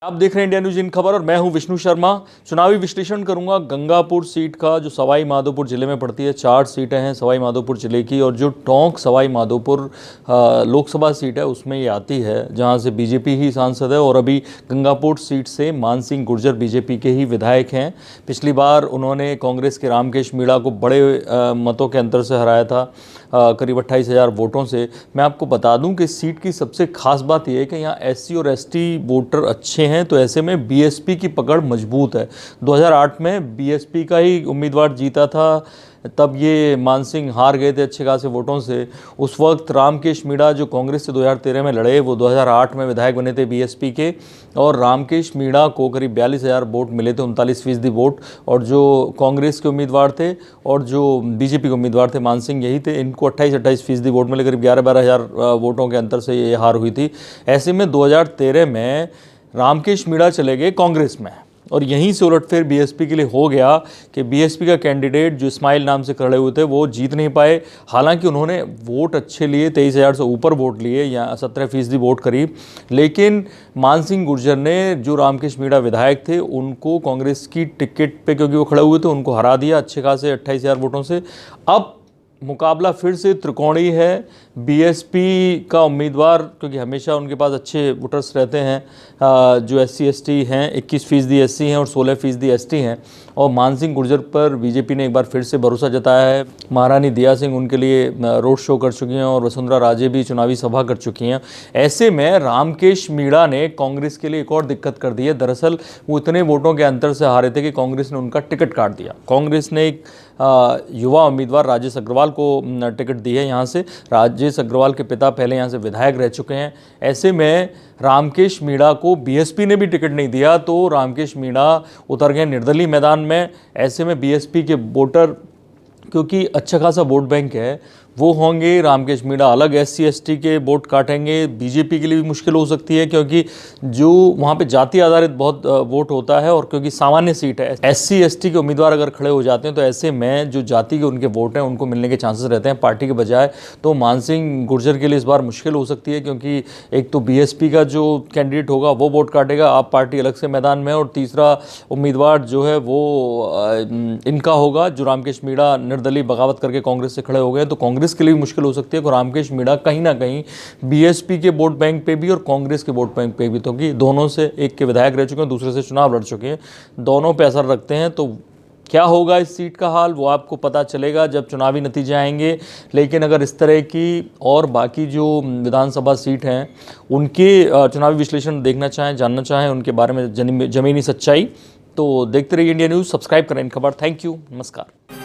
आप देख रहे हैं इंडिया न्यूज इन खबर और मैं हूं विष्णु शर्मा। चुनावी विश्लेषण करूंगा गंगापुर सीट का, जो सवाई माधोपुर जिले में पड़ती है। 4 सीटें हैं सवाई माधोपुर जिले की, और जो टोंक सवाई माधोपुर लोकसभा सीट है उसमें ये आती है, जहां से बीजेपी ही सांसद है। और अभी गंगापुर सीट से मान सिंह गुर्जर बीजेपी के ही विधायक हैं। पिछली बार उन्होंने कांग्रेस के रामकेश मीणा को बड़े मतों के अंतर से हराया था, करीब 28,000 वोटों से। मैं आपको बता दूं कि सीट की सबसे खास बात यह है कि यहाँ एससी और एसटी वोटर अच्छे हैं, तो ऐसे में बीएसपी की पकड़ मजबूत है। 2008 में बीएसपी का ही उम्मीदवार जीता था, तब ये मान सिंह हार गए थे अच्छे खासे वोटों से। उस वक्त रामकेश मीणा जो कांग्रेस से 2013 में लड़े, वो 2008 में विधायक बने थे बीएसपी के, और रामकेश मीणा को करीब 42,000 वोट मिले थे, 39% वोट। और जो कांग्रेस के उम्मीदवार थे और जो बीजेपी के उम्मीदवार थे मान सिंह, यही थे, इनको 28-28% वोट मिले, करीब 11-12,000 वोटों के अंतर से ये हार हुई थी। ऐसे में 2013 में रामकेश मीणा चले गए कांग्रेस में, और यहीं से उलटफेर बीएसपी के लिए हो गया कि बीएसपी का कैंडिडेट जो इस्माइल नाम से खड़े हुए थे वो जीत नहीं पाए। हालांकि उन्होंने वोट अच्छे लिए, 23,000 से ऊपर वोट लिए, या 17% वोट करीब। लेकिन मान सिंह गुर्जर ने, जो रामकेश मीणा विधायक थे, उनको कांग्रेस की टिकट पे, क्योंकि वो खड़े हुए थे, उनको हरा दिया अच्छे खासे 28,000 वोटों से। अब मुकाबला फिर से त्रिकोणीय है। बीएसपी का उम्मीदवार, क्योंकि हमेशा उनके पास अच्छे वोटर्स रहते हैं, जो एससी एसटी हैं, 21% एससी हैं और 16% एसटी हैं। और मान सिंह गुर्जर पर बीजेपी ने एक बार फिर से भरोसा जताया है। महारानी दिया सिंह उनके लिए रोड शो कर चुकी हैं, और वसुंधरा राजे भी चुनावी सभा कर चुकी हैं। ऐसे में रामकेश मीणा ने कांग्रेस के लिए एक और दिक्कत कर दी है। दरअसल वो इतने वोटों के अंतर से हारे थे कि कांग्रेस ने उनका टिकट काट दिया। कांग्रेस ने एक युवा उम्मीदवार राजेश अग्रवाल को टिकट दी है यहाँ से। राजेश अग्रवाल के पिता पहले यहाँ से विधायक रह चुके हैं। ऐसे में रामकेश मीणा को बीएसपी ने भी टिकट नहीं दिया, तो रामकेश मीणा उतर गए निर्दलीय मैदान में। ऐसे में बीएसपी के वोटर, क्योंकि अच्छा खासा वोट बैंक है, वो होंगे। रामकेश मीणा अलग एससी एसटी के वोट काटेंगे। बीजेपी के लिए भी मुश्किल हो सकती है, क्योंकि जो वहाँ पे जाति आधारित बहुत वोट होता है, और क्योंकि सामान्य सीट है, एससी एसटी के उम्मीदवार अगर खड़े हो जाते हैं तो ऐसे में जो जाति के उनके वोट हैं उनको मिलने के चांसेस रहते हैं पार्टी के बजाय। तो मान सिंह गुर्जर के लिए इस बार मुश्किल हो सकती है, क्योंकि एक तो बीएसपी का जो कैंडिडेट होगा वो वोट काटेगा, आप पार्टी अलग से मैदान में, और तीसरा उम्मीदवार जो है वो इनका होगा, जो रामकेश मीणा निर्दलीय बगावत करके कांग्रेस से खड़े हो गए। तो कांग्रेस के लिए भी मुश्किल हो सकती है। रामकेश मीणा कहीं ना कहीं बीएसपी के वोट बैंक पे भी और कांग्रेस के वोट बैंक पे भी, तो कि दोनों से, एक के विधायक रह चुके हैं, दूसरे से चुनाव लड़ चुके हैं, दोनों पे असर रखते हैं। तो क्या होगा इस सीट का हाल, वो आपको पता चलेगा जब चुनावी नतीजे आएंगे। लेकिन अगर इस तरह की और बाकी जो विधानसभा सीट हैं उनके चुनावी विश्लेषण देखना चाहें, जानना चाहें उनके बारे में जमीनी सच्चाई, तो देखते रहिए इंडिया न्यूज़। सब्सक्राइब करें इन खबर। थैंक यू, नमस्कार।